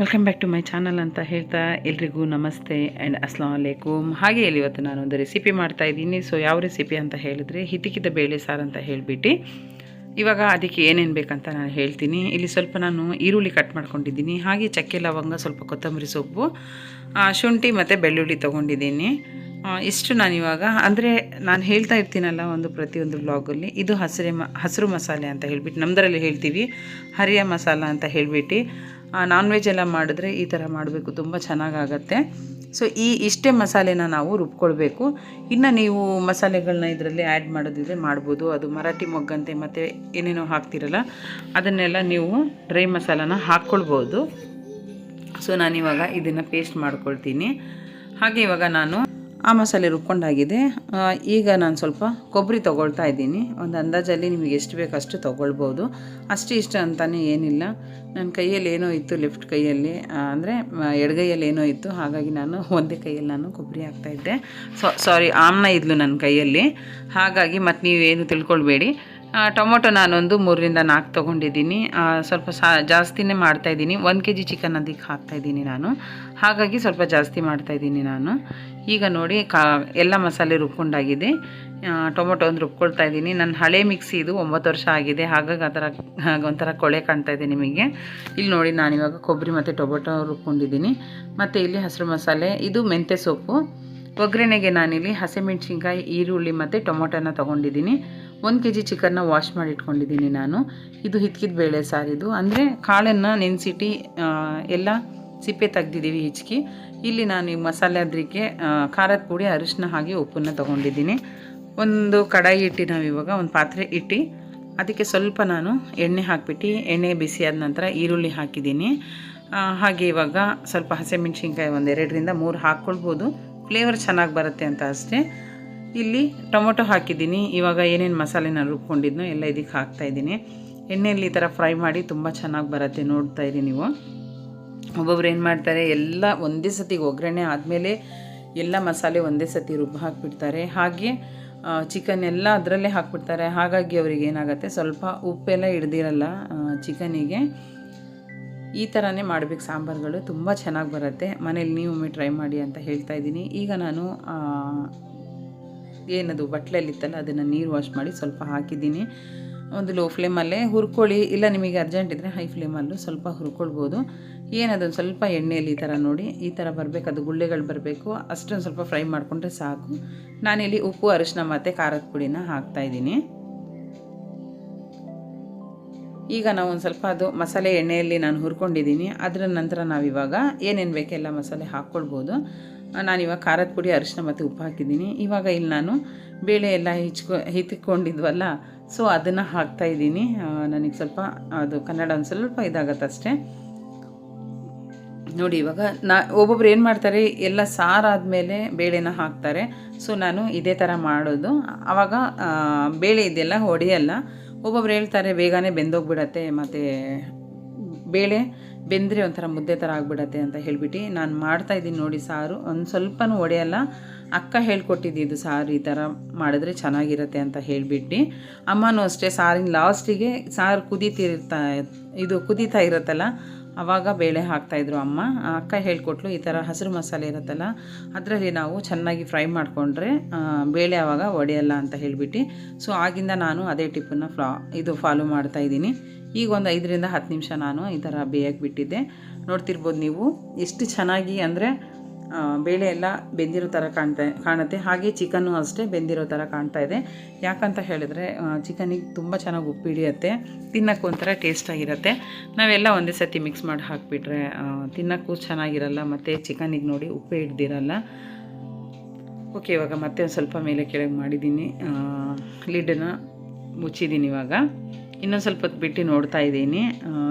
Welcome back to my channel ಅಂತ ಹೇಳ್ತಾ ಎಲ್ರಿಗೂ ನಮಸ್ತೆ ಆ್ಯಂಡ್ ಅಸ್ಲಾಂ ವಲೈಕುಮ್. ಹಾಗೆ ಇಲ್ಲಿ ಇವತ್ತು ನಾನೊಂದು ರೆಸಿಪಿ ಮಾಡ್ತಾಯಿದ್ದೀನಿ. ಸೊ ಯಾವ ರೆಸಿಪಿ ಅಂತ ಹೇಳಿದ್ರೆ ಹಿತಕಿದ ಬೇಳೆ ಸಾರು ಅಂತ ಹೇಳಿಬಿಟ್ಟು ಇವಾಗ ಅದಕ್ಕೆ ಏನೇನು ಬೇಕಂತ ನಾನು ಹೇಳ್ತೀನಿ. ಇಲ್ಲಿ ಸ್ವಲ್ಪ ನಾನು ಈರುಳ್ಳಿ ಕಟ್ ಮಾಡ್ಕೊಂಡಿದ್ದೀನಿ, ಹಾಗೆ ಚಕ್ಕೆ ಲವಂಗ, ಸ್ವಲ್ಪ ಕೊತ್ತಂಬರಿ ಸೊಪ್ಪು, ಶುಂಠಿ ಮತ್ತು ಬೆಳ್ಳುಳ್ಳಿ ತೊಗೊಂಡಿದ್ದೀನಿ. ಇಷ್ಟು ನಾನಿವಾಗ ಅಂದರೆ ನಾನು ಹೇಳ್ತಾ ಇರ್ತೀನಲ್ಲ ಪ್ರತಿಯೊಂದು ಬ್ಲಾಗಲ್ಲಿ, ಇದು ಹಸಿರು ಮಸಾಲೆ ಅಂತ ಹೇಳ್ಬಿಟ್ಟು ನಮ್ಮದರಲ್ಲಿ ಹೇಳ್ತೀವಿ, ಹರಿಯ ಮಸಾಲ ಅಂತ ಹೇಳಿಬಿಟ್ಟು. ನಾನ್ ವೆಜ್ ಎಲ್ಲ ಮಾಡಿದ್ರೆ ಈ ಥರ ಮಾಡಬೇಕು, ತುಂಬ ಚೆನ್ನಾಗಾಗತ್ತೆ. ಸೊ ಇಷ್ಟೇ ಮಸಾಲೆನ ನಾವು ರುಬ್ಕೊಳ್ಬೇಕು. ಇನ್ನು ನೀವು ಮಸಾಲೆಗಳನ್ನ ಇದರಲ್ಲಿ ಆ್ಯಡ್ ಮಾಡೋದಿದ್ರೆ ಮಾಡ್ಬೋದು. ಅದು ಮರಾಠಿ ಮೊಗ್ಗಂತೆ ಮತ್ತು ಏನೇನೋ ಹಾಕ್ತಿರಲ್ಲ ಅದನ್ನೆಲ್ಲ ನೀವು ಡ್ರೈ ಮಸಾಲಾನ ಹಾಕ್ಕೊಳ್ಬೋದು. ಸೊ ನಾನಿವಾಗ ಇದನ್ನು ಪೇಸ್ಟ್ ಮಾಡ್ಕೊಳ್ತೀನಿ. ಹಾಗೆ ಇವಾಗ ನಾನು ಆ ಮಸಾಲೆ ರುಬ್ಕೊಂಡಾಗಿದೆ. ಈಗ ನಾನು ಸ್ವಲ್ಪ ಕೊಬ್ಬರಿ ತೊಗೊಳ್ತಾ ಇದ್ದೀನಿ. ಒಂದು ಅಂದಾಜಲ್ಲಿ ನಿಮಗೆ ಎಷ್ಟು ಬೇಕು ಅಷ್ಟು ತೊಗೊಳ್ಬೋದು, ಅಷ್ಟು ಇಷ್ಟ ಅಂತಲೇ ಏನಿಲ್ಲ. ನನ್ನ ಕೈಯಲ್ಲಿ ಏನೋ ಇತ್ತು, ಲೆಫ್ಟ್ ಕೈಯಲ್ಲಿ ಅಂದರೆ ಎಡಗೈಯಲ್ಲಿ ಏನೋ ಇತ್ತು, ಹಾಗಾಗಿ ನಾನು ಒಂದೇ ಕೈಯಲ್ಲಿ ನಾನು ಕೊಬ್ಬರಿ ಹಾಕ್ತಾಯಿದ್ದೆ. ಸಾರಿ ಆಮ್ನ ಇದ್ಲು ನನ್ನ ಕೈಯಲ್ಲಿ, ಹಾಗಾಗಿ ಮತ್ತು ನೀವೇನು ತಿಳ್ಕೊಳ್ಬೇಡಿ. ಟೊಮೊಟೊ ನಾನೊಂದು 3ರಿಂದ 4 ತೊಗೊಂಡಿದ್ದೀನಿ. ಸ್ವಲ್ಪ ಜಾಸ್ತಿನೇ ಮಾಡ್ತಾಯಿದ್ದೀನಿ. 1 kg ಚಿಕನ್ ಅದಕ್ಕೆ ಹಾಕ್ತಾಯಿದ್ದೀನಿ ನಾನು, ಹಾಗಾಗಿ ಸ್ವಲ್ಪ ಜಾಸ್ತಿ ಮಾಡ್ತಾಯಿದ್ದೀನಿ ನಾನು. ಈಗ ನೋಡಿ ಎಲ್ಲ ಮಸಾಲೆ ರುಬ್ಕೊಂಡಾಗಿದೆ. ಟೊಮೊಟೊ ಒಂದು ರುಬ್ಕೊಳ್ತಾ ಇದ್ದೀನಿ. ನನ್ನ ಹಳೆ ಮಿಕ್ಸಿ ಇದು 9 ವರ್ಷ ಆಗಿದೆ, ಹಾಗಾಗಿ ಆ ಥರ ಒಂಥರ ಕೊಳೆ ಕಾಣ್ತಾಯಿದೆ ನಿಮಗೆ. ಇಲ್ಲಿ ನೋಡಿ ನಾನಿವಾಗ ಕೊಬ್ಬರಿ ಮತ್ತು ಟೊಮೊಟೊ ರುಬ್ಕೊಂಡಿದ್ದೀನಿ. ಮತ್ತು ಇಲ್ಲಿ ಹಸಿರು ಮಸಾಲೆ, ಇದು ಮೆಂತ್ಯ ಸೊಪ್ಪು. ಒಗ್ಗರಣೆಗೆ ನಾನಿಲ್ಲಿ ಹಸಿಮೆಣ್ಸಿನ್ಕಾಯಿ, ಈರುಳ್ಳಿ ಮತ್ತು ಟೊಮೊಟೊನ ತೊಗೊಂಡಿದ್ದೀನಿ. 1 kg ಚಿಕನ್ನ ವಾಶ್ ಮಾಡಿ ಇಟ್ಕೊಂಡಿದ್ದೀನಿ ನಾನು. ಇದು ಹಿತಕಿದ ಬೇಳೆ ಸಾರಿದು, ಅಂದರೆ ಕಾಳನ್ನು ನೆನೆಸಿಟ್ಟು ಎಲ್ಲ ಸಿಪ್ಪೆ ತೆಗ್ದಿದ್ದೀವಿ ಹಿಚ್ಕಿ. ಇಲ್ಲಿ ನಾನು ಈ ಮಸಾಲೆ ಅದಕ್ಕೆ ಖಾರದ ಪುಡಿ, ಅರಿಶಿನ ಹಾಗೆ ಉಪ್ಪನ್ನು ತೊಗೊಂಡಿದ್ದೀನಿ. ಒಂದು ಕಡಾಯಿ ಇಟ್ಟು ನಾವಿವಾಗ ಒಂದು ಪಾತ್ರೆ ಇಟ್ಟು ಅದಕ್ಕೆ ಸ್ವಲ್ಪ ನಾನು ಎಣ್ಣೆ ಹಾಕ್ಬಿಟ್ಟು, ಎಣ್ಣೆ ಬಿಸಿ ಆದ ನಂತರ ಈರುಳ್ಳಿ ಹಾಕಿದ್ದೀನಿ. ಹಾಗೆ ಇವಾಗ ಸ್ವಲ್ಪ ಹಸಿಮೆಣ್ಸಿನ್ಕಾಯಿ 1-2ರಿಂದ 3 ಹಾಕ್ಕೊಳ್ಬೋದು, ಫ್ಲೇವರ್ ಚೆನ್ನಾಗಿ ಬರುತ್ತೆ ಅಂತ ಅಷ್ಟೇ. ಇಲ್ಲಿ ಟೊಮೊಟೊ ಹಾಕಿದ್ದೀನಿ. ಇವಾಗ ಏನೇನು ಮಸಾಲೆ ನಾನು ರುಬ್ಕೊಂಡಿದ್ನೋ ಎಲ್ಲ ಇದಕ್ಕೆ ಹಾಕ್ತಾಯಿದ್ದೀನಿ. ಎಣ್ಣೆಯಲ್ಲಿ ಈ ಥರ ಫ್ರೈ ಮಾಡಿ ತುಂಬ ಚೆನ್ನಾಗಿ ಬರುತ್ತೆ, ನೋಡ್ತಾ ಇರಿ ನೀವು. ಒಬ್ಬೊಬ್ರು ಏನು ಮಾಡ್ತಾರೆ, ಎಲ್ಲ ಒಂದೇ ಸತಿಗೆ ಒಗ್ಗರಣೆ ಆದಮೇಲೆ ಎಲ್ಲ ಮಸಾಲೆ ಒಂದೇ ಸತಿ ರುಬ್ಬಿ ಹಾಕಿಬಿಡ್ತಾರೆ, ಹಾಗೆ ಚಿಕನ್ ಎಲ್ಲ ಅದರಲ್ಲೇ ಹಾಕ್ಬಿಡ್ತಾರೆ. ಹಾಗಾಗಿ ಅವ್ರಿಗೆ ಏನಾಗುತ್ತೆ, ಸ್ವಲ್ಪ ಉಪ್ಪೆಲ್ಲ ಹಿಡ್ದಿರಲ್ಲ ಚಿಕನಿಗೆ. ಈ ಥರನೇ ಮಾಡಬೇಕು ಸಾಂಬಾರುಗಳು, ತುಂಬ ಚೆನ್ನಾಗಿ ಬರುತ್ತೆ. ಮನೇಲಿ ನೀವು ಒಮ್ಮೆ ಟ್ರೈ ಮಾಡಿ ಅಂತ ಹೇಳ್ತಾ ಇದ್ದೀನಿ. ಈಗ ನಾನು ಏನದು ಬಟ್ಲಲ್ಲಿತ್ತಲ್ಲ ಅದನ್ನು ನೀರು ವಾಶ್ ಮಾಡಿ ಸ್ವಲ್ಪ ಹಾಕಿದ್ದೀನಿ. ಒಂದು ಲೋ ಫ್ಲೇಮಲ್ಲೇ ಹುರ್ಕೊಳ್ಳಿ, ಇಲ್ಲ ನಿಮಗೆ ಅರ್ಜೆಂಟ್ ಇದ್ದರೆ ಹೈ ಫ್ಲೇಮಲ್ಲೂ ಸ್ವಲ್ಪ ಹುರ್ಕೊಳ್ಬೋದು. ಏನದೊಂದು ಸ್ವಲ್ಪ ಎಣ್ಣೆಯಲ್ಲಿ ಈ ಥರ ನೋಡಿ, ಈ ಥರ ಬರಬೇಕು, ಅದು ಗುಳ್ಳೆಗಳು ಬರಬೇಕು, ಅಷ್ಟೊಂದು ಸ್ವಲ್ಪ ಫ್ರೈ ಮಾಡಿಕೊಂಡ್ರೆ ಸಾಕು. ನಾನಿಲ್ಲಿ ಉಪ್ಪು, ಅರಿಶಿನ ಮತ್ತು ಖಾರದ ಪುಡಿನ ಹಾಕ್ತಾಯಿದ್ದೀನಿ. ಈಗ ನಾವು ಒಂದು ಸ್ವಲ್ಪ ಅದು ಮಸಾಲೆ ಎಣ್ಣೆಯಲ್ಲಿ ನಾನು ಹುರ್ಕೊಂಡಿದ್ದೀನಿ. ಅದರ ನಂತರ ನಾವಿವಾಗ ಏನೇನು ಬೇಕೆಲ್ಲ ಮಸಾಲೆ ಹಾಕ್ಕೊಳ್ಬೋದು. ನಾನಿವಾಗ ಖಾರದ ಪುಡಿ, ಅರಿಶಿನ ಮತ್ತು ಉಪ್ಪು ಹಾಕಿದ್ದೀನಿ. ಇವಾಗ ಇಲ್ಲಿ ನಾನು ಬೇಳೆ ಎಲ್ಲ ಹಿತ್ಕೊಂಡಿದ್ವಲ್ಲ, ಸೊ ಅದನ್ನು ಹಾಕ್ತಾಯಿದ್ದೀನಿ. ನನಗೆ ಸ್ವಲ್ಪ ಅದು ಕನ್ನಡ ಒಂದು ಸ್ವಲ್ಪ ಇದಾಗತ್ತೆ ಅಷ್ಟೇ. ನೋಡಿ ಇವಾಗ ಒಬ್ಬೊಬ್ರು ಏನು ಮಾಡ್ತಾರೆ, ಎಲ್ಲ ಸಾರಾದಮೇಲೆ ಬೇಳೆನ ಹಾಕ್ತಾರೆ. ಸೊ ನಾನು ಇದೇ ಥರ ಮಾಡೋದು. ಆವಾಗ ಬೇಳೆ ಇದೆಲ್ಲ ಹೊಡೆಯಲ್ಲ. ಒಬ್ಬೊಬ್ರು ಹೇಳ್ತಾರೆ ಬೇಗನೆ ಬೆಂದೋಗ್ಬಿಡತ್ತೆ, ಮತ್ತು ಬೇಳೆ ಬೆಂದರೆ ಒಂಥರ ಮುದ್ದೆ ಥರ ಆಗಿಬಿಡತ್ತೆ ಅಂತ ಹೇಳಿಬಿಟ್ಟು ನಾನು ಮಾಡ್ತಾಯಿದ್ದೀನಿ. ನೋಡಿ ಸಾರು ಒಂದು ಸ್ವಲ್ಪನೂ ಒಡೆಯಲ್ಲ. ಅಕ್ಕ ಹೇಳ್ಕೊಟ್ಟಿದ್ದು ಸಾರು ಈ ಥರ ಮಾಡಿದ್ರೆ ಚೆನ್ನಾಗಿರುತ್ತೆ ಅಂತ ಹೇಳಿಬಿಟ್ಟು. ಅಮ್ಮನೂ ಅಷ್ಟೇ, ಸಾರಿನ ಲಾಸ್ಟಿಗೆ ಸಾರು ಕುದೀತಾ ಇರುತ್ತಲ್ಲ ಆವಾಗ ಬೇಳೆ ಹಾಕ್ತಾಯಿದ್ರು ಅಮ್ಮ. ಅಕ್ಕ ಹೇಳ್ಕೊಟ್ಲು, ಈ ಥರ ಹಸಿರು ಮಸಾಲೆ ಇರುತ್ತಲ್ಲ ಅದರಲ್ಲಿ ನಾವು ಚೆನ್ನಾಗಿ ಫ್ರೈ ಮಾಡಿಕೊಂಡ್ರೆ ಬೇಳೆ ಆವಾಗ ಒಡೆಯಲ್ಲ ಅಂತ ಹೇಳಿಬಿಟ್ಟು. ಸೊ ಆಗಿಂದ ನಾನು ಅದೇ ಟಿಪ್ಪನ್ನು ಫಾಲೋ ಮಾಡ್ತಾಯಿದ್ದೀನಿ. ಈಗ ಒಂದು 5ರಿಂದ 10 ನಿಮಿಷ ನಾನು ಈ ಥರ ಬೇಯಕ್ಕೆ ಬಿಟ್ಟಿದ್ದೆ. ನೋಡ್ತಿರ್ಬೋದು ನೀವು ಎಷ್ಟು ಚೆನ್ನಾಗಿ, ಅಂದರೆ ಬೇಳೆ ಎಲ್ಲ ಬೆಂದಿರೋ ಥರ ಕಾಣುತ್ತೆ. ಹಾಗೆ ಚಿಕನ್ನು ಅಷ್ಟೇ ಬೆಂದಿರೋ ಥರ ಕಾಣ್ತಾ ಇದೆ. ಯಾಕಂತ ಹೇಳಿದ್ರೆ ಚಿಕನಿಗೆ ತುಂಬ ಚೆನ್ನಾಗಿ ಉಪ್ಪು ಹಿಡಿಯುತ್ತೆ, ತಿನ್ನೋಕ್ಕೂ ಒಂಥರ ಟೇಸ್ಟಾಗಿರುತ್ತೆ. ನಾವೆಲ್ಲ ಒಂದೇ ಸತಿ ಮಿಕ್ಸ್ ಮಾಡಿ ಹಾಕಿಬಿಟ್ರೆ ತಿನ್ನೋಕ್ಕೂ ಚೆನ್ನಾಗಿರಲ್ಲ, ಮತ್ತು ಚಿಕನಿಗೆ ನೋಡಿ ಉಪ್ಪೇ ಹಿಡ್ದಿರಲ್ಲ. ಓಕೆ, ಇವಾಗ ಮತ್ತೆ ಒಂದು ಸ್ವಲ್ಪ ಮೇಲೆ ಕೆಳಗೆ ಮಾಡಿದ್ದೀನಿ, ಲಿಡ್ಡನ್ನು ಮುಚ್ಚಿದ್ದೀನಿ. ಇವಾಗ ಇನ್ನೊಂದು ಸ್ವಲ್ಪ ಹೊತ್ತು ಬಿಟ್ಟು ನೋಡ್ತಾ ಇದ್ದೀನಿ.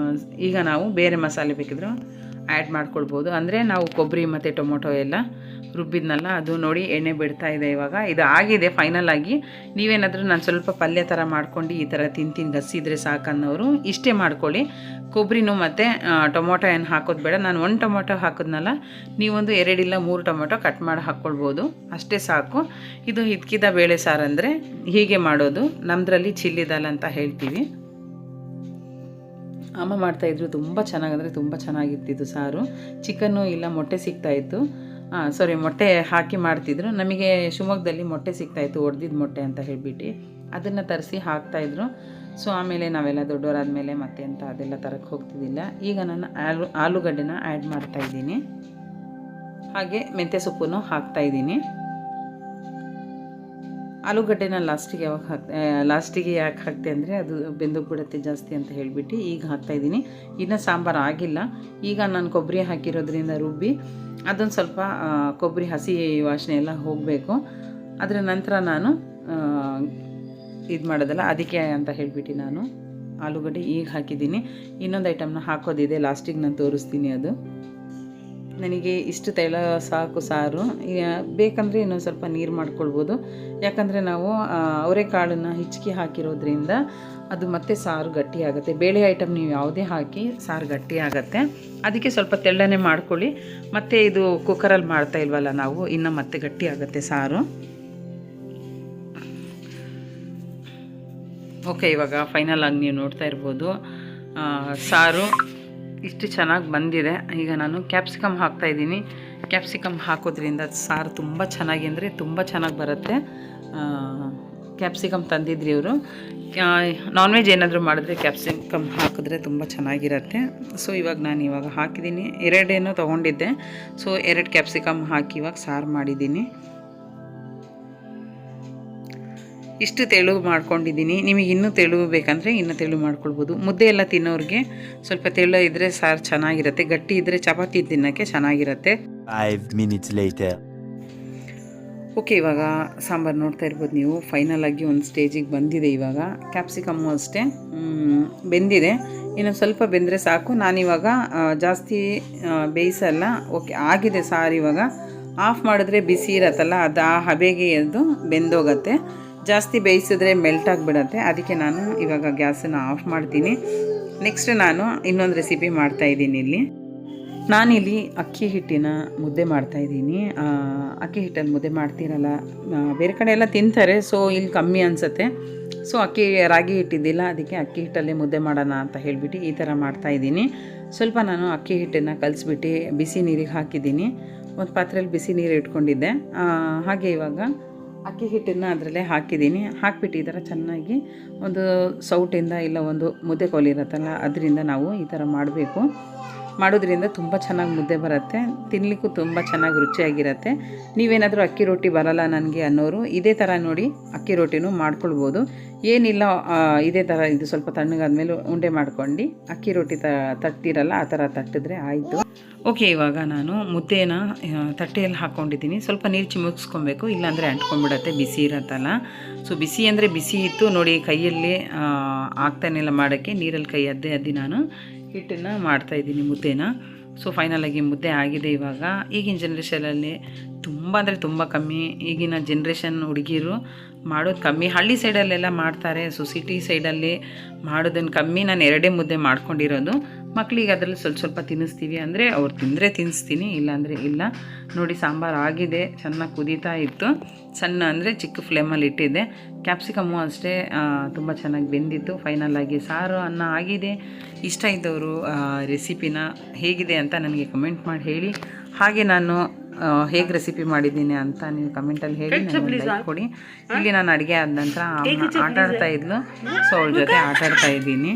ಈಗ ನಾವು ಬೇರೆ ಮಸಾಲೆ ಬೇಕಿದ್ರು ಆ್ಯಡ್ ಮಾಡ್ಕೊಳ್ಬೋದು. ಅಂದರೆ ನಾವು ಕೊಬ್ಬರಿ ಮತ್ತು ಟೊಮೊಟೊ ಎಲ್ಲ ರುಬ್ಬಿದ್ನಲ್ಲ ಅದು ನೋಡಿ ಎಣ್ಣೆ ಬಿಡ್ತಾ ಇದೆ. ಇವಾಗ ಇದು ಆಗಿದೆ ಫೈನಲ್ ಆಗಿ. ನೀವೇನಾದರೂ ನಾನು ಸ್ವಲ್ಪ ಪಲ್ಯ ಥರ ಮಾಡ್ಕೊಂಡು ಈ ಥರ ತಿಂತೀನಿ ಗಸಿದ್ರೆ ಸಾಕನ್ನೋರು ಇಷ್ಟೇ ಮಾಡ್ಕೊಳ್ಳಿ. ಕೊಬ್ಬರಿನೂ ಮತ್ತು ಟೊಮೊಟೊ ಏನು ಹಾಕೋದು ಬೇಡ. ನಾನು 1 ಟೊಮೊಟೊ ಹಾಕಿದ್ನಲ್ಲ, ನೀವೊಂದು 2 ಇಲ್ಲ 3 ಟೊಮೊಟೊ ಕಟ್ ಮಾಡಿ ಹಾಕ್ಕೊಳ್ಬೋದು, ಅಷ್ಟೇ ಸಾಕು. ಇದು ಹಿತಕಿದ ಬೇಳೆ ಸಾರು ಅಂದರೆ ಹೀಗೆ ಮಾಡೋದು. ನಮ್ಮದ್ರಲ್ಲಿ ಚಿಲ್ಲಿ ದಾಲ್ ಅಂತ ಹೇಳ್ತೀವಿ. ಅಮ್ಮ ಮಾಡ್ತಾಯಿದ್ರು. ತುಂಬ ಚೆನ್ನಾಗಂದರೆ ತುಂಬ ಚೆನ್ನಾಗಿರ್ತಿತ್ತು ಸಾರು. ಚಿಕನ್ನು ಇಲ್ಲ ಮೊಟ್ಟೆ ಸಿಗ್ತಾಯಿತ್ತು. ಮೊಟ್ಟೆ ಹಾಕಿ ಮಾಡ್ತಿದ್ರು. ನಮಗೆ ಶಿವಮೊಗ್ಗದಲ್ಲಿ ಮೊಟ್ಟೆ ಸಿಗ್ತಾಯಿತ್ತು, ಒಡೆದಿದ್ದ ಮೊಟ್ಟೆ ಅಂತ ಹೇಳಿಬಿಟ್ಟು ಅದನ್ನು ತರಿಸಿ ಹಾಕ್ತಾಯಿದ್ರು. ಸೊ ಆಮೇಲೆ ನಾವೆಲ್ಲ ದೊಡ್ಡವರಾದಮೇಲೆ ಮತ್ತೆ ಅಂತ ಅದೆಲ್ಲ ತರಕ್ಕೆ ಹೋಗ್ತಿದ್ದಿಲ್ಲ. ಈಗ ನಾನು ಆಲೂಗಡ್ಡೆನ ಆ್ಯಡ್ ಮಾಡ್ತಾಯಿದ್ದೀನಿ. ಹಾಗೆ ಮೆಂತ್ಯ ಸೊಪ್ಪನ್ನು ಹಾಕ್ತಾಯಿದ್ದೀನಿ. ಆಲೂಗಡ್ಡೆನ ಲಾಸ್ಟಿಗೆ ಯಾಕೆ ಹಾಕ್ತೆ ಅಂದರೆ ಅದು ಬೆಂದೋಗ್ಬಿಡುತ್ತೆ ಜಾಸ್ತಿ ಅಂತ ಹೇಳಿಬಿಟ್ಟು ಈಗ ಹಾಕ್ತಾಯಿದ್ದೀನಿ. ಇನ್ನೂ ಸಾಂಬಾರು ಆಗಿಲ್ಲ. ಈಗ ನಾನು ಕೊಬ್ಬರಿ ಹಾಕಿರೋದ್ರಿಂದ ರುಬ್ಬಿ ಅದೊಂದು ಸ್ವಲ್ಪ ಕೊಬ್ಬರಿ ಹಸಿ ವಾಸನೆ ಎಲ್ಲ ಹೋಗಬೇಕು. ಅದರ ನಂತರ ನಾನು ಇದು ಮಾಡೋದಲ್ಲ, ಅದಕ್ಕೆ ಅಂತ ಹೇಳಿಬಿಟ್ಟು ನಾನು ಆಲೂಗಡ್ಡೆ ಈಗ ಹಾಕಿದ್ದೀನಿ. ಇನ್ನೊಂದು ಐಟಮ್ನ ಹಾಕೋದಿದೆ, ಲಾಸ್ಟಿಗೆ ನಾನು ತೋರಿಸ್ತೀನಿ. ಅದು ನನಗೆ ಇಷ್ಟು ತೈಲ ಸಾಕು ಸಾರು. ಬೇಕಂದರೆ ಇನ್ನೊಂದು ಸ್ವಲ್ಪ ನೀರು ಮಾಡ್ಕೊಳ್ಬೋದು. ಯಾಕಂದರೆ ನಾವು ಅವರೆಕಾಳನ್ನು ಹಿಚ್ಕಿ ಹಾಕಿರೋದ್ರಿಂದ ಅದು ಮತ್ತೆ ಸಾರು ಗಟ್ಟಿ ಆಗುತ್ತೆ. ಬೇಳೆ ಐಟಮ್ ನೀವು ಯಾವುದೇ ಹಾಕಿ ಸಾರು ಗಟ್ಟಿ ಆಗುತ್ತೆ. ಅದಕ್ಕೆ ಸ್ವಲ್ಪ ತೆಳ್ಳನೆ ಮಾಡ್ಕೊಳ್ಳಿ. ಮತ್ತು ಇದು ಕುಕ್ಕರಲ್ಲಿ ಮಾಡ್ತಾ ಇಲ್ವಲ್ಲ ನಾವು, ಇನ್ನು ಮತ್ತೆ ಗಟ್ಟಿ ಆಗುತ್ತೆ ಸಾರು. ಓಕೆ, ಇವಾಗ ಫೈನಲ್ ಆಗಿ ನೀವು ನೋಡ್ತಾ ಇರ್ಬೋದು ಸಾರು ಇಷ್ಟು ಚೆನ್ನಾಗಿ ಬಂದಿದೆ. ಈಗ ನಾನು ಕ್ಯಾಪ್ಸಿಕಮ್ ಹಾಕ್ತಾಯಿದ್ದೀನಿ. ಕ್ಯಾಪ್ಸಿಕಮ್ ಹಾಕೋದ್ರಿಂದ ಸಾರು ತುಂಬ ಚೆನ್ನಾಗಿ ಅಂದರೆ ತುಂಬ ಚೆನ್ನಾಗಿ ಬರುತ್ತೆ. ಕ್ಯಾಪ್ಸಿಕಮ್ ತಂದಿದ್ರಿ ಇವರು. ನಾನ್ ವೆಜ್ ಏನಾದರೂ ಮಾಡಿದ್ರೆ ಕ್ಯಾಪ್ಸಿಕಮ್ ಹಾಕಿದ್ರೆ ತುಂಬ ಚೆನ್ನಾಗಿರುತ್ತೆ. ಸೊ ಇವಾಗ ಹಾಕಿದ್ದೀನಿ. 2 ತೊಗೊಂಡಿದ್ದೆ. ಸೊ 2 ಕ್ಯಾಪ್ಸಿಕಮ್ ಹಾಕಿ ಇವಾಗ ಸಾರು ಮಾಡಿದ್ದೀನಿ. ಇಷ್ಟು ತೆಳು ಮಾಡ್ಕೊಂಡಿದ್ದೀನಿ. ನಿಮಗೆ ಇನ್ನೂ ತೆಳು ಬೇಕಂದರೆ ಇನ್ನೂ ತೆಳು ಮಾಡ್ಕೊಳ್ಬೋದು. ಮುದ್ದೆ ಎಲ್ಲ ತಿನ್ನೋರಿಗೆ ಸ್ವಲ್ಪ ತೆಳು ಇದ್ದರೆ ಸಾರು ಚೆನ್ನಾಗಿರುತ್ತೆ. ಗಟ್ಟಿ ಇದ್ದರೆ ಚಪಾತಿ ತಿನ್ನೋಕ್ಕೆ ಚೆನ್ನಾಗಿರುತ್ತೆ. 5 minutes later. ಓಕೆ, ಇವಾಗ ಸಾಂಬಾರು ನೋಡ್ತಾ ಇರ್ಬೋದು ನೀವು. ಫೈನಲಾಗಿ ಒಂದು ಸ್ಟೇಜಿಗೆ ಬಂದಿದೆ. ಇವಾಗ ಕ್ಯಾಪ್ಸಿಕಮ್ಮು ಅಷ್ಟೇ ಬೆಂದಿದೆ. ಇನ್ನೊಂದು ಸ್ವಲ್ಪ ಬೆಂದರೆ ಸಾಕು. ನಾನಿವಾಗ ಜಾಸ್ತಿ ಬೇಯಿಸಲ್ಲ. ಓಕೆ, ಆಗಿದೆ ಸಾರು. ಇವಾಗ ಆಫ್ ಮಾಡಿದ್ರೆ ಬಿಸಿ ಇರತ್ತಲ್ಲ, ಅದು ಆ ಹಬೆಗೆ ಅದು ಬೆಂದೋಗತ್ತೆ. ಜಾಸ್ತಿ ಬೇಯಿಸಿದ್ರೆ ಮೆಲ್ಟ್ ಆಗಿಬಿಡತ್ತೆ. ಅದಕ್ಕೆ ನಾನು ಇವಾಗ ಗ್ಯಾಸನ್ನು ಆಫ್ ಮಾಡ್ತೀನಿ. ನೆಕ್ಸ್ಟ್ ನಾನು ಇನ್ನೊಂದು ರೆಸಿಪಿ ಮಾಡ್ತಾಯಿದ್ದೀನಿ. ನಾನಿಲ್ಲಿ ಅಕ್ಕಿ ಹಿಟ್ಟಿನ ಮುದ್ದೆ ಮಾಡ್ತಾಯಿದ್ದೀನಿ. ಅಕ್ಕಿ ಹಿಟ್ಟಲ್ಲಿ ಮುದ್ದೆ ಮಾಡ್ತೀರಲ್ಲ, ಬೇರೆ ಕಡೆ ಎಲ್ಲ ತಿಂತಾರೆ. ಸೊ ಇಲ್ಲಿ ಕಮ್ಮಿ ಅನಿಸುತ್ತೆ. ಸೊ ರಾಗಿ ಹಿಟ್ಟಿದ್ದಿಲ್ಲ, ಅದಕ್ಕೆ ಅಕ್ಕಿ ಹಿಟ್ಟಲ್ಲೇ ಮುದ್ದೆ ಮಾಡೋಣ ಅಂತ ಹೇಳಿಬಿಟ್ಟು ಈ ಥರ ಮಾಡ್ತಾಯಿದ್ದೀನಿ. ಸ್ವಲ್ಪ ನಾನು ಅಕ್ಕಿ ಹಿಟ್ಟನ್ನು ಕಲಿಸ್ಬಿಟ್ಟು ಬಿಸಿ ನೀರಿಗೆ ಹಾಕಿದ್ದೀನಿ. ಒಂದು ಪಾತ್ರೆಯಲ್ಲಿ ಬಿಸಿ ನೀರು ಇಟ್ಕೊಂಡಿದ್ದೆ. ಹಾಗೆ ಇವಾಗ ಅಕ್ಕಿ ಹಿಟ್ಟನ್ನು ಅದರಲ್ಲೇ ಹಾಕಿದ್ದೀನಿ. ಹಾಕಿಬಿಟ್ಟು ಈ ಥರ ಚೆನ್ನಾಗಿ ಒಂದು ಸೌಟಿಂದ ಇಲ್ಲ ಒಂದು ಮುದ್ದೆ ಕೋಲು ಇರುತ್ತಲ್ಲ, ಅದರಿಂದ ನಾವು ಈ ಥರ ಮಾಡಬೇಕು. ಮಾಡೋದ್ರಿಂದ ತುಂಬ ಚೆನ್ನಾಗಿ ಮುದ್ದೆ ಬರುತ್ತೆ. ತಿನ್ನಲಿಕ್ಕೂ ತುಂಬ ಚೆನ್ನಾಗಿ ರುಚಿಯಾಗಿರುತ್ತೆ. ನೀವೇನಾದರೂ ಅಕ್ಕಿ ರೊಟ್ಟಿ ಬರಲ್ಲ ನನಗೆ ಅನ್ನೋರು ಇದೇ ಥರ ನೋಡಿ ಅಕ್ಕಿ ರೊಟ್ಟಿನೂ ಮಾಡ್ಕೊಳ್ಬೋದು. ಏನಿಲ್ಲ, ಇದೇ ಥರ ಇದು ಸ್ವಲ್ಪ ತಣ್ಣಗಾದ್ಮೇಲೆ ಉಂಡೆ ಮಾಡ್ಕೊಂಡು ಅಕ್ಕಿ ರೊಟ್ಟಿ ತಟ್ಟಿರಲ್ಲ ಆ ಥರ ತಟ್ಟಿದ್ರೆ ಆಯಿತು. ಓಕೆ, ಇವಾಗ ನಾನು ಮುದ್ದೆನ ತಟ್ಟೆಯಲ್ಲಿ ಹಾಕ್ಕೊಂಡಿದ್ದೀನಿ. ಸ್ವಲ್ಪ ನೀರು ಚಿಮುಕ್ಸ್ಕೊಬೇಕು, ಇಲ್ಲಾಂದರೆ ಅಂಟ್ಕೊಂಡ್ಬಿಡತ್ತೆ, ಬಿಸಿ ಇರತ್ತಲ್ಲ. ಸೊ ಬಿಸಿ ಅಂದರೆ ಬಿಸಿ ಇತ್ತು ನೋಡಿ, ಕೈಯಲ್ಲಿ ಆಗ್ತಾನೆಲ್ಲ ಮಾಡೋಕ್ಕೆ ನೀರಲ್ಲಿ ಕೈ ಅದ್ದಿ ನಾನು ಹಿಟ್ಟನ್ನು ಮಾಡ್ತಾಯಿದ್ದೀನಿ ಮುದ್ದೆನ. ಸೊ ಫೈನಲಾಗಿ ಮುದ್ದೆ ಆಗಿದೆ. ಇವಾಗ ಈಗಿನ ಜನ್ರೇಷನಲ್ಲಿ ತುಂಬ ಅಂದರೆ ತುಂಬ ಕಮ್ಮಿ. ಈಗಿನ ಜನ್ರೇಷನ್ ಹುಡುಗಿರು ಮಾಡೋದು ಕಮ್ಮಿ. ಹಳ್ಳಿ ಸೈಡಲ್ಲೆಲ್ಲ ಮಾಡ್ತಾರೆ. ಸೊ ಸಿಟಿ ಸೈಡಲ್ಲಿ ಮಾಡೋದನ್ನು ಕಮ್ಮಿ. ನಾನು 2 ಮುದ್ದೆ ಮಾಡ್ಕೊಂಡಿರೋದು. ಮಕ್ಕಳಿಗೆ ಅದರಲ್ಲಿ ಸ್ವಲ್ಪ ತಿನ್ನಿಸ್ತೀವಿ ಅಂದರೆ ಅವ್ರು ತಿಂದರೆ ತಿನ್ನಿಸ್ತೀನಿ, ಇಲ್ಲಾಂದರೆ ಇಲ್ಲ. ನೋಡಿ ಸಾಂಬಾರು ಆಗಿದೆ, ಚೆನ್ನಾಗಿ ಕುದೀತಾ ಇತ್ತು. ಸಣ್ಣ ಅಂದರೆ ಚಿಕ್ಕ ಫ್ಲೇಮಲ್ಲಿ ಇಟ್ಟಿದ್ದೆ. ಕ್ಯಾಪ್ಸಿಕಮ್ಮು ಅಷ್ಟೇ ತುಂಬ ಚೆನ್ನಾಗಿ ಬೆಂದಿತ್ತು. ಫೈನಲಾಗಿ ಸಾರು ಅನ್ನ ಆಗಿದೆ. ಇಷ್ಟ ಇದ್ದವರು ರೆಸಿಪಿನ ಹೇಗಿದೆ ಅಂತ ನನಗೆ ಕಮೆಂಟ್ ಮಾಡಿ ಹೇಳಿ. ಹಾಗೆ ನಾನು ಹೇಗೆ ರೆಸಿಪಿ ಮಾಡಿದ್ದೀನಿ ಅಂತ ನೀವು ಕಮೆಂಟಲ್ಲಿ ಹೇಳಿ, ನನಗೆ ಲೈಕ್ ಕೊಡಿ. ಇಲ್ಲಿ ನಾನು ಅಡುಗೆ ಆದ ನಂತರ ಆಟ ಆಡ್ತಾ ಇದ್ಲು. ಸೊ ಅವಳ ಜೊತೆ ಆಟ ಆಡ್ತಾ ಇದ್ದೀನಿ.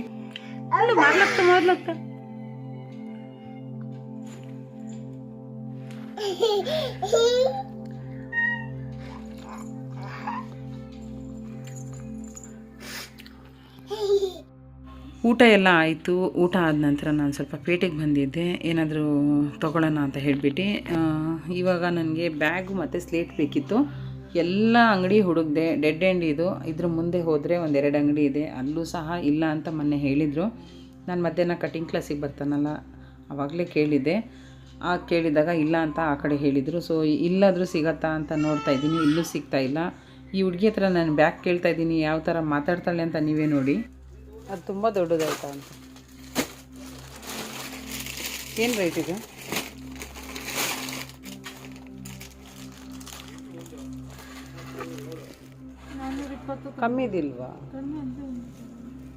ಊಟ ಎಲ್ಲ ಆಯಿತು. ಊಟ ಆದ ನಂತರ ನಾನು ಸ್ವಲ್ಪ ಪೇಟೆಗೆ ಬಂದಿದ್ದೆ, ಏನಾದರೂ ತೊಗೊಳ್ಳೋಣ ಅಂತ ಹೇಳಿಬಿಟ್ಟು. ಇವಾಗ ನನಗೆ ಬ್ಯಾಗು ಮತ್ತು ಸ್ಲೇಟ್ ಬೇಕಿತ್ತು. ಎಲ್ಲ ಅಂಗಡಿ ಹುಡುಕ್ದೆ, ಡೆಡ್ ಎಂಡ್ ಇದು. ಇದ್ರ ಮುಂದೆ ಹೋದರೆ 1-2 ಅಂಗಡಿ ಇದೆ, ಅಲ್ಲೂ ಸಹ ಇಲ್ಲ ಅಂತ ಮೊನ್ನೆ ಹೇಳಿದರು. ನಾನು ಮಧ್ಯಾಹ್ನ ಕಟಿಂಗ್ ಕ್ಲಾಸಿಗೆ ಬರ್ತಾನಲ್ಲ ಆವಾಗಲೇ ಕೇಳಿದ್ದೆ. ಕೇಳಿದಾಗ ಇಲ್ಲ ಅಂತ ಆ ಕಡೆ ಹೇಳಿದರು. ಸೊ ಇಲ್ಲಾದರೂ ಸಿಗತ್ತಾ ಅಂತ ನೋಡ್ತಾ ಇದ್ದೀನಿ, ಇಲ್ಲೂ ಸಿಗ್ತಾ ಇಲ್ಲ. ಈ ಹುಡುಗಿ ಹತ್ರ ನಾನು ಬ್ಯಾಗ್ ಕೇಳ್ತಾ ಇದ್ದೀನಿ, ಯಾವ ಥರ ಮಾತಾಡ್ತಾಳೆ ಅಂತ ನೀವೇ ನೋಡಿ. ಅದು ತುಂಬ ದೊಡ್ಡದಾಯ್ತಾ ಅಂತ. ಏನು ರೇಟ್ ಇದೆ? ಕಮ್ಮಿ ಇದಿಲ್ವಾ?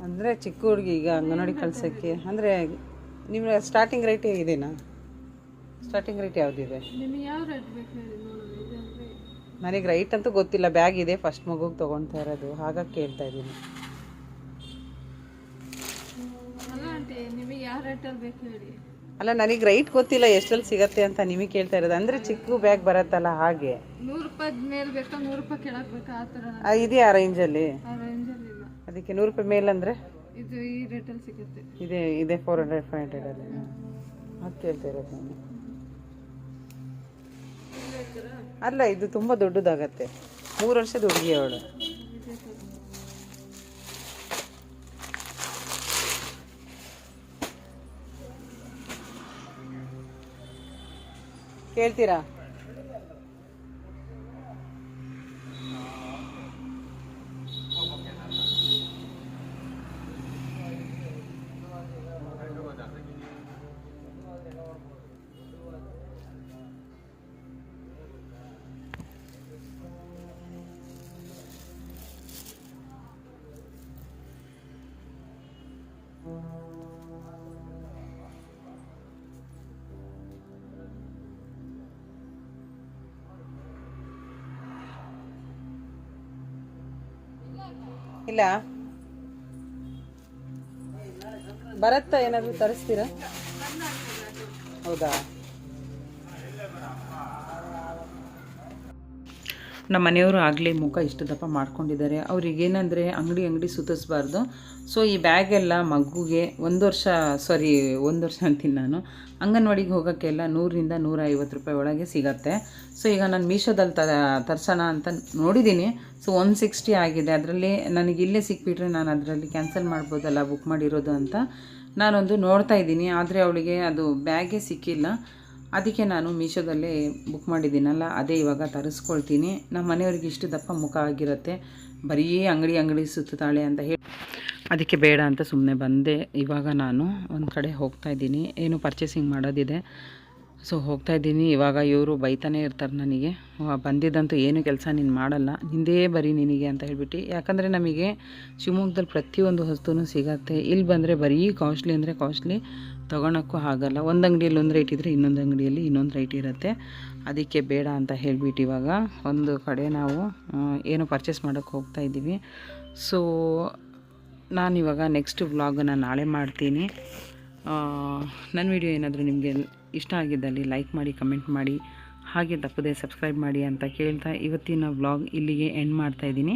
ಅಂದರೆ ಚಿಕ್ಕ ಹುಡುಗಿ ಈಗ ಅಂಗನವಾಡಿ ಕಳ್ಸೋಕ್ಕೆ ಅಂದರೆ ನಿಮ್ಮ ಸ್ಟಾರ್ಟಿಂಗ್ ರೇಟ್ ಇದೆನಾ? ಸ್ಟಾರ್ಟಿಂಗ್ ರೇಟ್ ಯಾವುದಿದೆ? ನನಗೆ ರೈಟ್ ಅಂತೂ ಗೊತ್ತಿಲ್ಲ, ಬ್ಯಾಗ್ ಇದೆ, ಫಸ್ಟ್ ಮಗುಗೆ ತೊಗೊಳ್ತಾ ಇರೋದು, ಹಾಗಾಗಿ ಕೇಳ್ತಾ ಇದ್ದೀನಿ. ಅಲ್ಲ, ನನಗೆ ರೈಟ್ ಗೊತ್ತಿಲ್ಲ ಎಷ್ಟಲ್ಲಿ ಸಿಗತ್ತೆ ಅಂತ ನಿಮಗೆ ಕೇಳ್ತಾ ಇರೋದು. ಅಂದರೆ ಚಿಕ್ಕ ಬ್ಯಾಗ್ ಬರತ್ತಲ್ಲ ಹಾಗೆ. 100 ರೂಪಾಯಿ ಮೇಲೆ ಬೇಕಾ 100 ರೂಪಾಯಿ ಕೆಳಗೆ ಬೇಕಾ ಆ ಥರ ಇದೆಯಾ ಆ ರೇಂಜಲ್ಲಿ? ಆ ರೇಂಜಲ್ಲಿ ಇಲ್ಲ. ಅದಕ್ಕೆ 100 ರೂಪಾಯಿ ಮೇಲಂದರೆ ಇದು ಈ ರೇಟಲ್ಲಿ ಸಿಗುತ್ತೆ. ಇದೆ 400-500 ಅಲ್ಲಿ. ಅದು ಕೇಳ್ತಾ ಇರೋದು ನಾನು. ಅಲ್ಲ, ಇದು ತುಂಬ ದೊಡ್ಡದಾಗತ್ತೆ. 3 ವರ್ಷದ ಹುಡುಗಿ ಅವಳು. ಕೇಳ್ತೀರಾ? ಇಲ್ಲ ಬರತ್ತಾ? ಏನಾದರೂ ತರಿಸ್ತೀರಾ? ಹೌದಾ? ನಮ್ಮ ಮನೆಯವರು ಆಗಲೇ ಮುಖ ಇಷ್ಟು ದಪ್ಪ ಮಾಡ್ಕೊಂಡಿದ್ದಾರೆ. ಅವ್ರಿಗೇನೆಂದರೆ ಅಂಗಡಿ ಸುತ್ತಿಸ್ಬಾರ್ದು. ಸೊ ಈ ಬ್ಯಾಗೆಲ್ಲ ಮಗುಗೆ 1 ವರ್ಷ ಅಂತೀನಿ ನಾನು, ಅಂಗನವಾಡಿಗೆ ಹೋಗೋಕ್ಕೆಲ್ಲ 100ರಿಂದ 150 ರೂಪಾಯಿ ಒಳಗೆ ಸಿಗತ್ತೆ. ಸೊ ಈಗ ನಾನು ಮೀಶೋದಲ್ಲಿ ತರ್ಸೋಣ ಅಂತ ನೋಡಿದ್ದೀನಿ. ಸೊ 160 ಆಗಿದೆ. ಅದರಲ್ಲಿ ನನಗೆ ಇಲ್ಲೇ ಸಿಕ್ಬಿಟ್ರೆ ನಾನು ಅದರಲ್ಲಿ ಕ್ಯಾನ್ಸಲ್ ಮಾಡ್ಬೋದಲ್ಲ ಬುಕ್ ಮಾಡಿರೋದು ಅಂತ ನಾನೊಂದು ನೋಡ್ತಾ ಇದ್ದೀನಿ. ಆದರೆ ಅವಳಿಗೆ ಅದು ಬ್ಯಾಗೇ ಸಿಕ್ಕಿಲ್ಲ. ಅದಕ್ಕೆ ನಾನು ಮೀಶೋದಲ್ಲೇ ಬುಕ್ ಮಾಡಿದ್ದೀನಲ್ಲ, ಅದೇ ಇವಾಗ ತರಿಸ್ಕೊಳ್ತೀನಿ. ನಮ್ಮ ಮನೆಯವ್ರಿಗೆ ಇಷ್ಟು ದಪ್ಪ ಮುಖ ಆಗಿರುತ್ತೆ, ಬರೀ ಅಂಗಡಿ ಸುತ್ತಾಳೆ ಅಂತ ಹೇಳಿ ಅದಕ್ಕೆ ಬೇಡ ಅಂತ ಸುಮ್ಮನೆ ಬಂದೆ. ಇವಾಗ ನಾನು ಒಂದು ಕಡೆ ಹೋಗ್ತಾಯಿದ್ದೀನಿ, ಏನು ಪರ್ಚೇಸಿಂಗ್ ಮಾಡೋದಿದೆ. ಸೊ ಹೋಗ್ತಾಯಿದ್ದೀನಿ. ಇವಾಗ ಇವರು ಬೈತಾನೆ ಇರ್ತಾರೆ ನನಗೆ, ಬಂದಿದ್ದಂತೂ ಏನು ಕೆಲಸ ನೀನು ಮಾಡಲ್ಲ, ನಿಂದೇ ಬರೀ ನಿನಗೆ ಅಂತ ಹೇಳ್ಬಿಟ್ಟು. ಯಾಕಂದರೆ ನಮಗೆ ಶಿವಮೊಗ್ಗದಲ್ಲಿ ಪ್ರತಿಯೊಂದು ವಸ್ತುನೂ ಸಿಗತ್ತೆ. ಇಲ್ಲಿ ಬಂದರೆ ಬರೀ ಕಾಸ್ಟ್ಲಿ ಅಂದರೆ ಕಾಸ್ಟ್ಲಿ, ತೊಗೊಳಕ್ಕೂ ಆಗಲ್ಲ. ಒಂದು ಅಂಗಡಿಯಲ್ಲಿ ಒಂದು ರೇಟ್ ಇದ್ದರೆ ಇನ್ನೊಂದು ಅಂಗಡಿಯಲ್ಲಿ ಇನ್ನೊಂದು ರೇಟ್ ಇರುತ್ತೆ. ಅದಕ್ಕೆ ಬೇಡ ಅಂತ ಹೇಳಿಬಿಟ್ಟು ಇವಾಗ ಒಂದು ಕಡೆ ನಾವು ಏನು ಪರ್ಚೇಸ್ ಮಾಡೋಕ್ಕೆ ಹೋಗ್ತಾಯಿದ್ದೀವಿ. ಸೊ ನಾನಿವಾಗ ನೆಕ್ಸ್ಟ್ ವ್ಲಾಗನ್ನು ನಾಳೆ ಮಾಡ್ತೀನಿ. ನನ್ನ ವಿಡಿಯೋ ಏನಾದರೂ ನಿಮಗೆ ಇಷ್ಟ ಆಗಿದ್ದಲ್ಲಿ ಲೈಕ್ ಮಾಡಿ, ಕಮೆಂಟ್ ಮಾಡಿ, ಹಾಗೆ ತಪ್ಪದೆ ಸಬ್ಸ್ಕ್ರೈಬ್ ಮಾಡಿ ಅಂತ ಕೇಳ್ತಾ ಇವತ್ತಿನ ವ್ಲಾಗ್ ಇಲ್ಲಿಗೆ ಎಂಡ್ ಮಾಡ್ತಾಯಿದ್ದೀನಿ.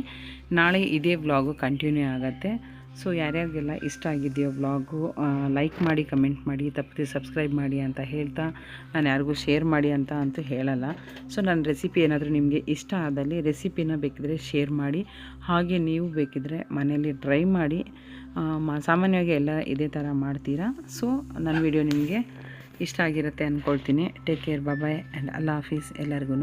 ನಾಳೆ ಇದೇ ವ್ಲಾಗು ಕಂಟಿನ್ಯೂ ಆಗುತ್ತೆ. ಸೊ ಯಾರ್ಯಾರಿಗೆಲ್ಲ ಇಷ್ಟ ಆಗಿದೆಯೋ ವ್ಲಾಗು ಲೈಕ್ ಮಾಡಿ, ಕಮೆಂಟ್ ಮಾಡಿ, ತಪ್ಪದೆ ಸಬ್ಸ್ಕ್ರೈಬ್ ಮಾಡಿ ಅಂತ ಹೇಳ್ತಾ, ನಾನು ಯಾರಿಗೂ ಶೇರ್ ಮಾಡಿ ಅಂತ ಅಂತೂ ಹೇಳಲ್ಲ. ಸೊ ನನ್ನ ರೆಸಿಪಿ ಏನಾದರೂ ನಿಮಗೆ ಇಷ್ಟ ಆದಲ್ಲಿ ರೆಸಿಪಿನ ಬೇಕಿದ್ರೆ ಶೇರ್ ಮಾಡಿ, ಹಾಗೆ ನೀವು ಬೇಕಿದ್ರೆ ಮನೆಯಲ್ಲಿ ಟ್ರೈ ಮಾಡಿ. ಸಾಮಾನ್ಯವಾಗಿ ಎಲ್ಲ ಇದೇ ಥರ ಮಾಡ್ತೀರಾ. ಸೊ ನನ್ನ ವಿಡಿಯೋ ನಿಮಗೆ ಇಷ್ಟ ಆಗಿರುತ್ತೆ ಅಂದ್ಕೊಳ್ತೀನಿ. ಟೇಕ್ ಕೇರ್, ಬಾಯ್ ಆ್ಯಂಡ್ ಅಲ್ಲಾ ಹಾಫೀಸ್ ಎಲ್ಲರಿಗೂ.